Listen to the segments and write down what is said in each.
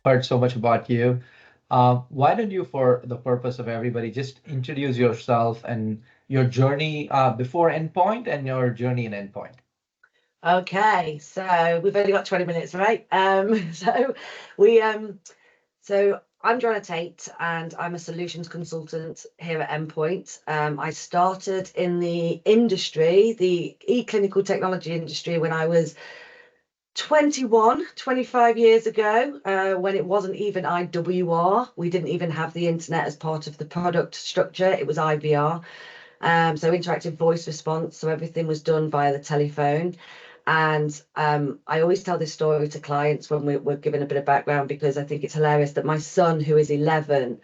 heard so much about you. Why don't you, for the purpose of everybody, just introduce yourself and your journey before Endpoint and your journey in Endpoint? Okay, so we've only got 20 minutes, right? We so I'm Joanna Tait and I'm a solutions consultant here at Endpoint. I started in the industry, the eClinical technology industry, when I was 25 years ago, when it wasn't even IWR. We didn't even have the internet as part of the product structure. It was IVR, so interactive voice response. So everything was done via the telephone. And I always tell this story to clients when we're given a bit of background, because I think it's hilarious that my son, who is 11,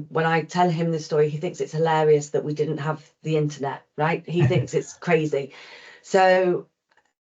when I tell him this story, he thinks it's hilarious that we didn't have the internet, right? He thinks it's crazy. So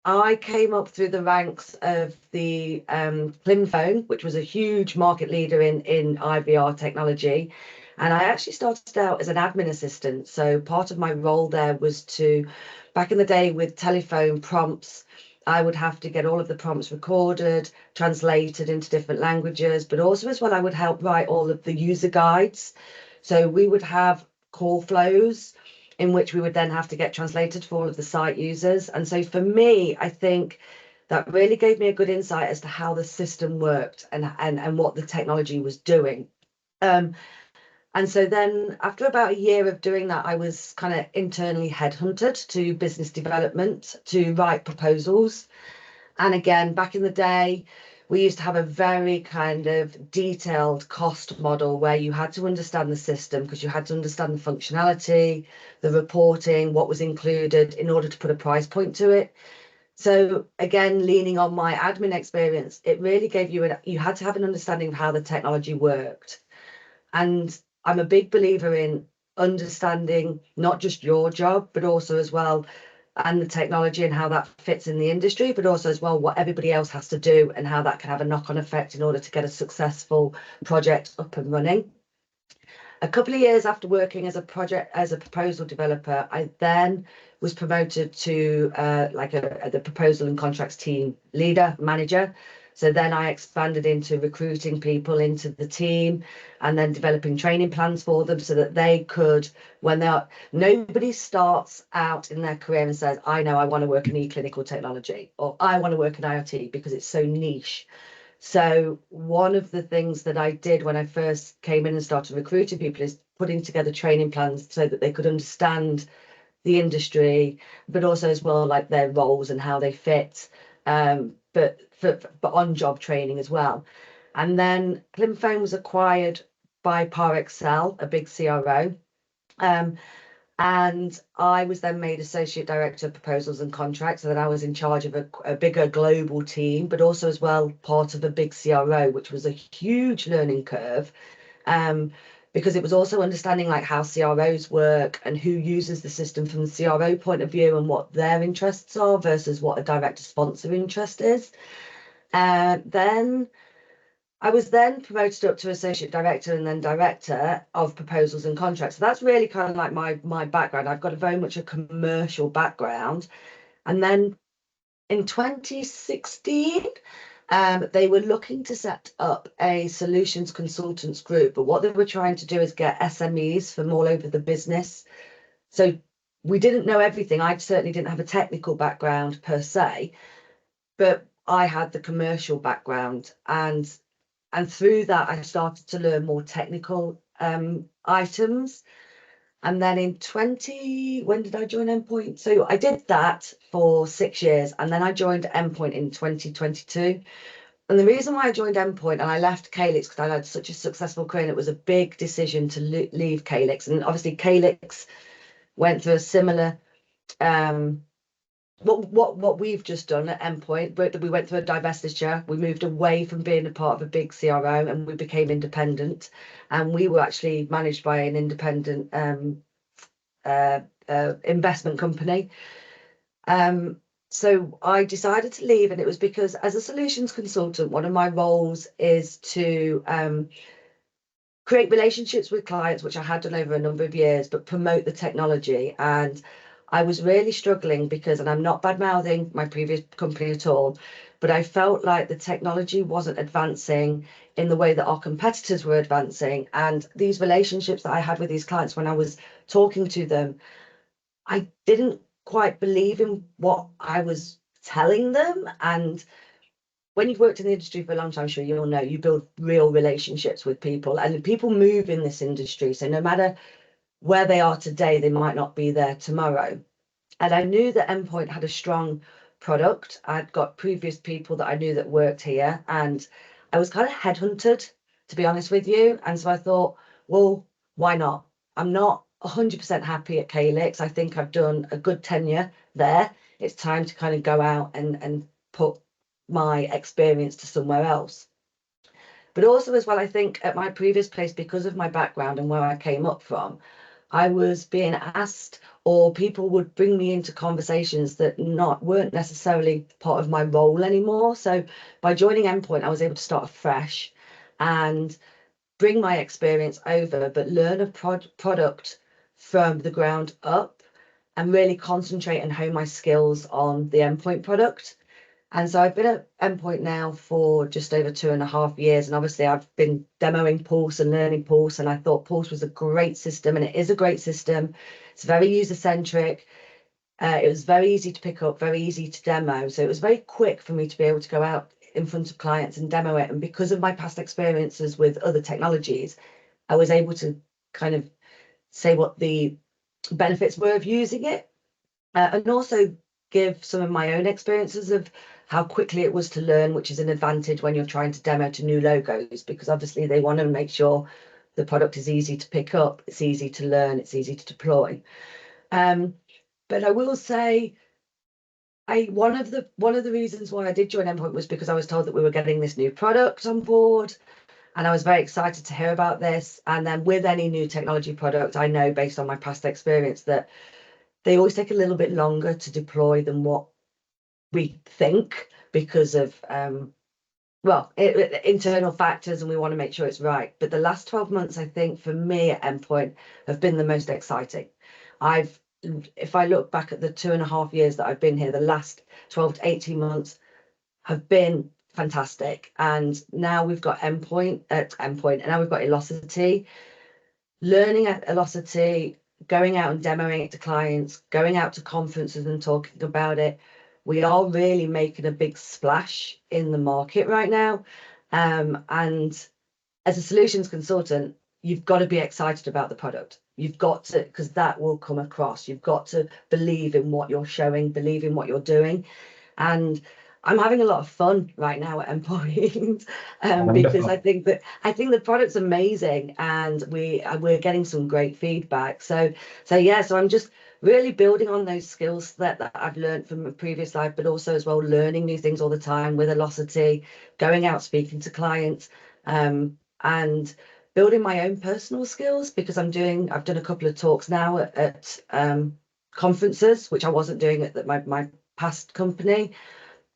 I came up through the ranks of the phone, which was a huge market leader in IVR technology. And I actually started out as an admin assistant. So part of my role there was to, back in the day with telephone prompts, I would have to get all of the prompts recorded, translated into different languages, but also as well, I would help write all of the user guides. So we would have call flows in which we would then have to get translated for all of the site users. And so for me, I think that really gave me a good insight as to how the system worked and what the technology was doing. And so then after about a year of doing that, I was kind of internally headhunted to business development to write proposals. And again, back in the day, we used to have a very kind of detailed cost model where you had to understand the system because you had to understand the functionality, the reporting, what was included in order to put a price point to it. So again, leaning on my admin experience, it really gave you had to have an understanding of how the technology worked. And I'm a big believer in understanding not just your job, but also as well, and the technology and how that fits in the industry, but also as well what everybody else has to do and how that can have a knock-on effect in order to get a successful project up and running. A couple of years after working as a proposal developer, I then was promoted to the proposal and contracts team leader, manager. So then I expanded into recruiting people into the team and then developing training plans for them so that they could, nobody starts out in their career and says, I know I want to work in eClinical technology or I want to work in IoT because it's so niche. So one of the things that I did when I first came in and started recruiting people is putting together training plans so that they could understand the industry, but also as well like their roles and how they fit. But on-job training as well. And then Clinphone was acquired by Parexel, a big CRO. And I was then made Associate Director of Proposals and Contracts, so that I was in charge of a bigger global team, but also as well part of a big CRO, which was a huge learning curve. Because it was also understanding like how CROs work and who uses the system from the CRO point of view and what their interests are versus what a director sponsor interest is. Then I was then promoted up to associate director and then director of proposals and contracts. So that's really kind of like my background. I've got very much a commercial background. And then in 2016, they were looking to set up a solutions consultants group, but what they were trying to do is get SMEs from all over the business. So we didn't know everything. I certainly didn't have a technical background per se, but I had the commercial background, and through that I started to learn more technical items. And then when did I join Endpoint? So I did that for 6 years, and then I joined Endpoint in 2022. And the reason why I joined Endpoint and I left Calyx, because I had such a successful career, and it was a big decision to leave Calyx. And obviously Calyx went through a similar what we've just done at Endpoint, but we went through a divestiture. We moved away from being a part of a big CRO and we became independent. And we were actually managed by an independent investment company. So I decided to leave, and it was because as a solutions consultant, one of my roles is to create relationships with clients, which I had done over a number of years, but promote the technology. And I was really struggling because, and I'm not bad mouthing my previous company at all, but I felt like the technology wasn't advancing in the way that our competitors were advancing. And these relationships that I had with these clients when I was talking to them, I didn't quite believe in what I was telling them. And when you've worked in the industry for a long time, I'm sure you'll know you build real relationships with people, and people move in this industry. So no matter where they are today, they might not be there tomorrow. And I knew that Endpoint had a strong product. I'd got previous people that I knew that worked here, and I was kind of headhunted, to be honest with you. And so I thought, well, why not? I'm not 100% happy at Calyx. I think I've done a good tenure there. It's time to kind of go out and put my experience to somewhere else. But also, as well, I think at my previous place, because of my background and where I came up from, I was being asked, or people would bring me into conversations that weren't necessarily part of my role anymore. So by joining Endpoint, I was able to start afresh and bring my experience over, but learn a product from the ground up and really concentrate and hone my skills on the Endpoint product. And so I've been at Endpoint now for just over 2.5 years. And obviously I've been demoing Pulse and learning Pulse. And I thought Pulse was a great system, and it is a great system. It's very user-centric. It was very easy to pick up, very easy to demo. So it was very quick for me to be able to go out in front of clients and demo it. And because of my past experiences with other technologies, I was able to kind of say what the benefits were of using it, and also give some of my own experiences of how quickly it was to learn, which is an advantage when you're trying to demo to new logos, because obviously they want to make sure the product is easy to pick up, it's easy to learn, it's easy to deploy. But I will say, one of the reasons why I did join Endpoint was because I was told that we were getting this new product on board, and I was very excited to hear about this. And then with any new technology product, I know based on my past experience that they always take a little bit longer to deploy than what we think, because of internal factors, and we want to make sure it's right. But the last 12 months, I think, for me at Endpoint have been the most exciting. If I look back at the 2.5 years that I've been here, the last 12 to 18 months have been fantastic. And now we've got Endpoint, and now we've got Elosity. Learning at Elosity, going out and demoing it to clients, going out to conferences and talking about it. We are really making a big splash in the market right now. And as a solutions consultant, you've got to be excited about the product. You've got to, because that will come across. You've got to believe in what you're showing, believe in what you're doing. And I'm having a lot of fun right now at Endpoint, because I Wonderful. think the product's amazing, and we're getting some great feedback. So I'm just really building on those skills that I've learned from a previous life, but also as well learning new things all the time with Velocity, going out speaking to clients, and building my own personal skills, because I've done a couple of talks now at conferences, which I wasn't doing at my past company.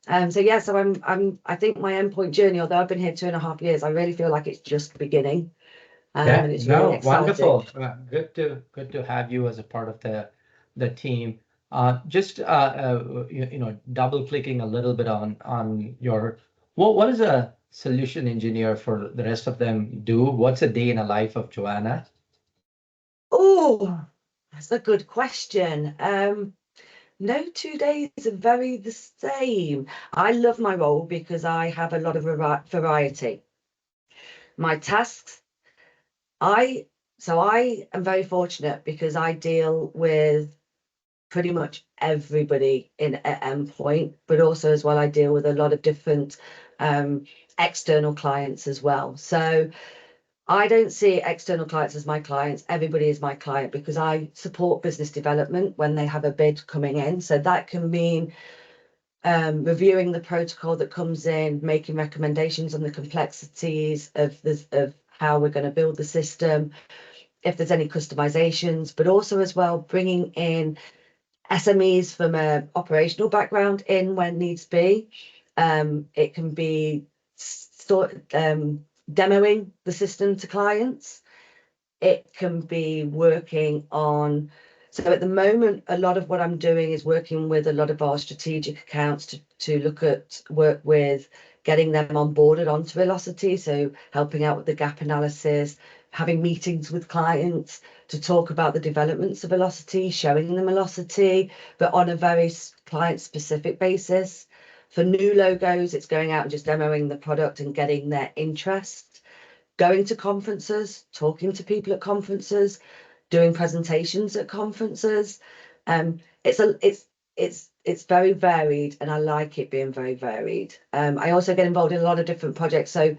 I think my Endpoint journey, although I've been here 2.5 years, I really feel like it's just beginning, Yeah, and it's really no, exciting. wonderful. Good to have you as a part of the team. Just double clicking a little bit on your what does a solution engineer for the rest of them do? What's a day in a life of Joanna? Oh, that's a good question. No 2 days are very the same. I love my role because I have a lot of variety. My tasks, I I am very fortunate because I deal with pretty much everybody in at Endpoint, but also as well I deal with a lot of different um, external clients as well. So I don't see external clients as my clients. Everybody is my client because I support business development when they have a bid coming in. So that can mean reviewing the protocol that comes in, making recommendations on the complexities of how we're going to build the system, if there's any customizations, but also as well bringing in SMEs from a operational background in when needs be. It can be demoing the system to clients. It can be working on So at the moment, a lot of what I'm doing is working with a lot of our strategic accounts to work with getting them onboarded onto Elosity. So helping out with the gap analysis, having meetings with clients to talk about the developments of Elosity, showing them Elosity, but on a very client specific basis. For new logos, it's going out and just demoing the product and getting their interest, going to conferences, talking to people at conferences, doing presentations at conferences. It's very varied, and I like it being very varied. I also get involved in a lot of different projects. So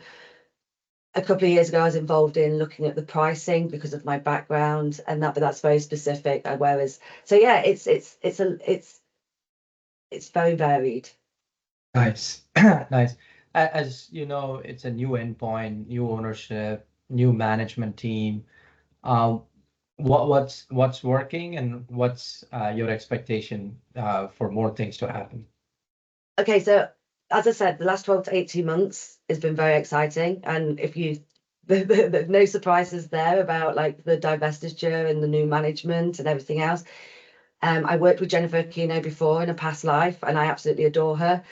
a couple of years ago, I was involved in looking at the pricing because of my background, and but that's very specific. Whereas, so yeah, it's very varied. Nice. Nice. As you know, it's a new endpoint, new ownership, new management team. Um, what's working and what's your expectation for more things to happen? Okay, so as I said, the last 12 to 18 months has been very exciting. And if you, there's no surprises there about like the divestiture and the new management and everything else. I worked with Jennifer Aquino before in a past life, and I absolutely adore her.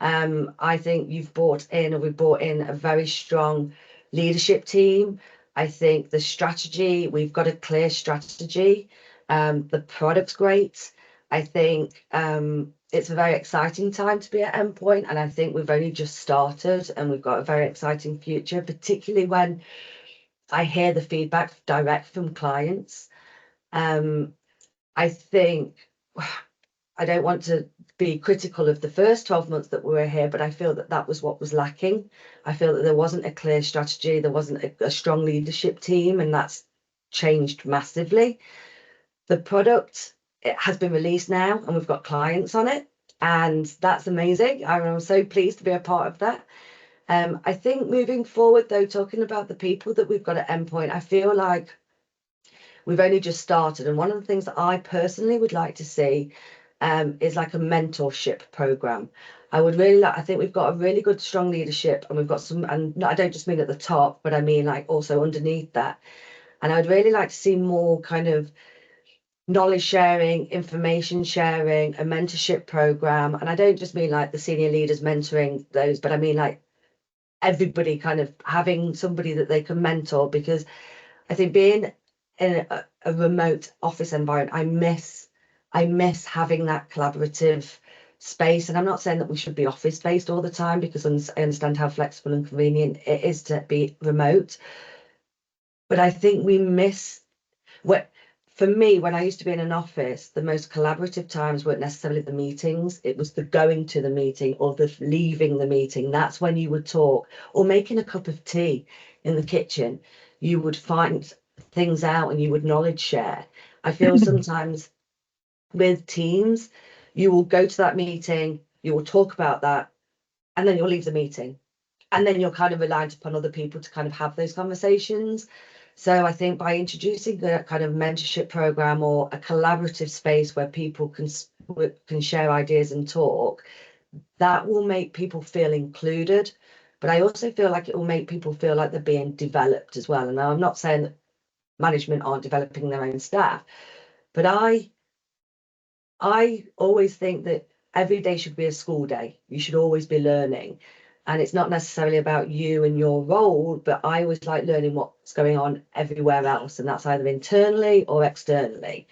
I think we've brought in a very strong leadership team. I think the strategy, we've got a clear strategy. The product's great. I think it's a very exciting time to be at Endpoint, and I think we've only just started and we've got a very exciting future, particularly when I hear the feedback direct from clients. I think I don't want to be critical of the first 12 months that we were here, but I feel that that was what was lacking. I feel that there wasn't a clear strategy, there wasn't a strong leadership team, and that's changed massively. The product, it has been released now, and we've got clients on it, and that's amazing. I'm so pleased to be a part of that. I think moving forward, though, talking about the people that we've got at Endpoint, I feel like we've only just started. And one of the things that I personally would like to see is like a mentorship program. I would really like, I think we've got a really good, strong leadership, and we've got some, and I don't just mean at the top, but I mean like also underneath that. And I would really like to see more kind of knowledge sharing, information sharing, a mentorship program. And I don't just mean like the senior leaders mentoring those, but I mean like everybody kind of having somebody that they can mentor, because I think being in a remote office environment, I miss having that collaborative space. And I'm not saying that we should be office based all the time, because I understand how flexible and convenient it is to be remote. But I think we miss what, for me, when I used to be in an office, the most collaborative times weren't necessarily the meetings. It was the going to the meeting or the leaving the meeting. That's when you would talk, or making a cup of tea in the kitchen. You would find things out and you would knowledge share. I feel sometimes with teams, you will go to that meeting, you will talk about that, and then you'll leave the meeting. And then you're kind of reliant upon other people to kind of have those conversations. So I think by introducing the kind of mentorship program or a collaborative space where people can share ideas and talk, that will make people feel included. But I also feel like it will make people feel like they're being developed as well. And I'm not saying that management aren't developing their own staff, but I always think that every day should be a school day. You should always be learning. And it's not necessarily about you and your role, but I always like learning what's going on everywhere else. And that's either internally or externally.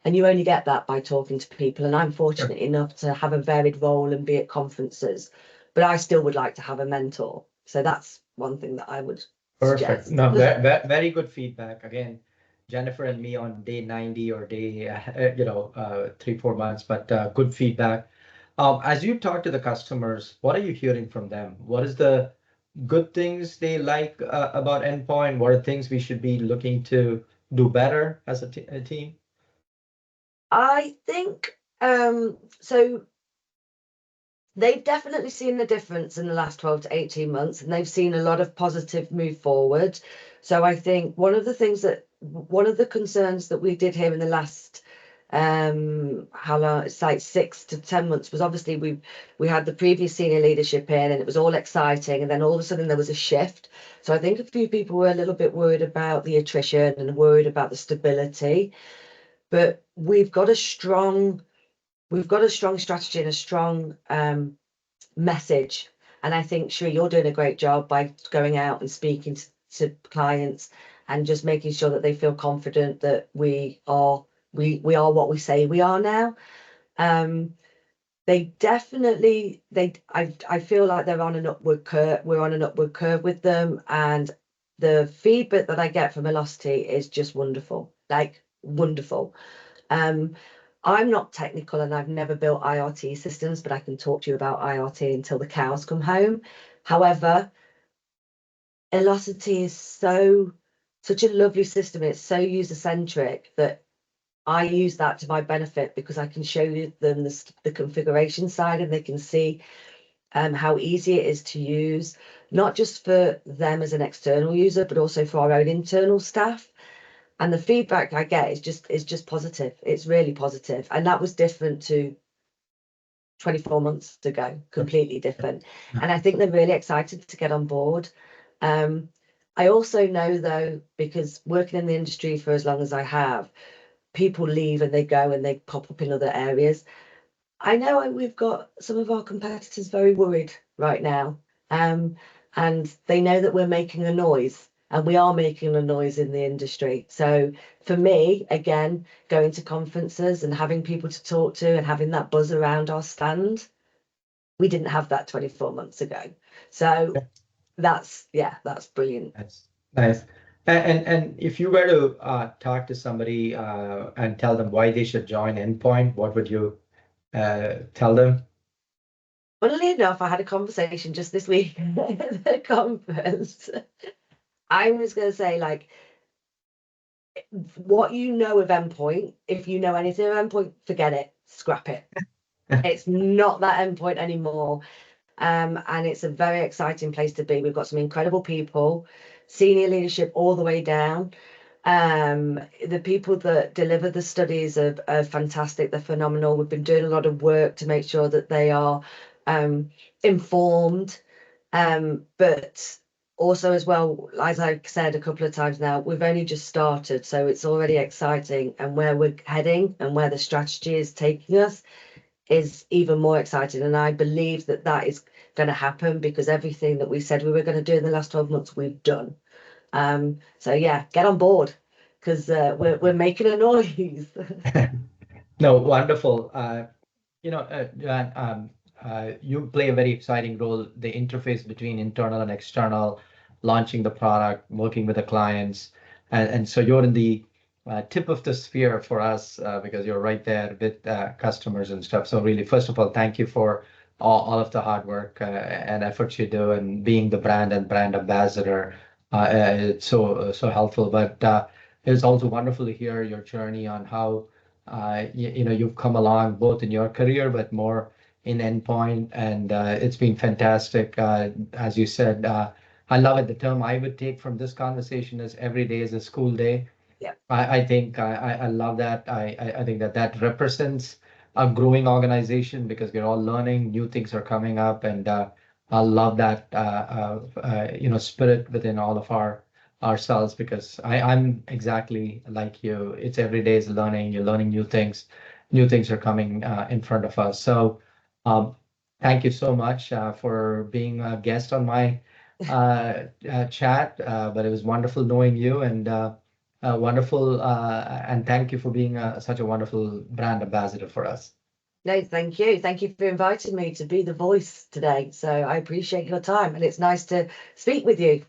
And you only get that by talking to people. And I'm fortunate enough to have a varied role and be at conferences, but I still would like to have a mentor. So that's one thing that I would Perfect. suggest. No, very good feedback. Again, Jennifer and me on day 90 or day, 3, 4 months, but good feedback. As you talk to the customers, what are you hearing from them? What is the good things they like about Endpoint? What are things we should be looking to do better as a team? I think so. They've definitely seen the difference in the last 12 to 18 months, and they've seen a lot of positive move forward. So I think one of the concerns that we did here in the last how long, it's like 6 to 10 months, was obviously we had the previous senior leadership in and it was all exciting, and then all of a sudden there was a shift. So I think a few people were a little bit worried about the attrition and worried about the stability. but we've got a strong strategy and a strong message. And I think, sure, you're doing a great job by going out and speaking to clients and just making sure that they feel confident that we are what we say we are now. They definitely I feel like they're on an upward curve. We're on an upward curve with them, and the feedback that I get from Elosity is just wonderful, like wonderful. I'm not technical and I've never built IRT systems, but I can talk to you about IRT until the cows come home. However, Elosity is such a lovely system. It's so user-centric that I use that to my benefit because I can show them the configuration side, and they can see how easy it is to use, not just for them as an external user, but also for our own internal staff. And the feedback I get is just positive. It's really positive. And that was different to 24 months ago, completely different. And I think they're really excited to get on board. I also know, though, because working in the industry for as long as I have, people leave and they go and they pop up in other areas. I know we've got some of our competitors very worried right now. And they know that we're making a noise, and we are making a noise in the industry. So for me, again, going to conferences and having people to talk to and having that buzz around our stand, we didn't have that 24 months ago. So that's brilliant. That's nice. And if you were to talk to somebody and tell them why they should join Endpoint, what would you tell them? Funnily enough, I had a conversation just this week at the conference. I was going to say, like, what you know of Endpoint, if you know anything of Endpoint, forget it, scrap it. It's not that Endpoint anymore. And it's a very exciting place to be. We've got some incredible people, senior leadership all the way down. The people that deliver the studies are fantastic. They're phenomenal. We've been doing a lot of work to make sure that they are informed. But also, as well, as I've said a couple of times now, we've only just started, so it's already exciting. And where we're heading and where the strategy is taking us is even more exciting. And I believe that that is going to happen because everything that we said we were going to do in the last 12 months, we've done. So yeah, get on board because we're making a noise. No, wonderful. Joanne, you play a very exciting role, the interface between internal and external, launching the product, working with the clients. And so you're in the tip of the sphere for us because you're right there with customers and stuff. So really, first of all, thank you for all of the hard work and efforts you do and being the brand and brand ambassador. It's so helpful. But it's also wonderful to hear your journey on how you've come along both in your career, but more in Endpoint, and it's been fantastic. As you said, I love it. The term I would take from this conversation is every day is a school day. Yeah. I think I love that. I think that represents a growing organization because we're all learning, new things are coming up, and I love that spirit within all of ourselves because I'm exactly like you. It's every day is learning. You're learning new things are coming in front of us. So um, thank you so much for being a guest on my chat. But it was wonderful knowing you and. Wonderful, and thank you for being such a wonderful brand ambassador for us. No, thank you. Thank you for inviting me to be the voice today. So I appreciate your time, and it's nice to speak with you.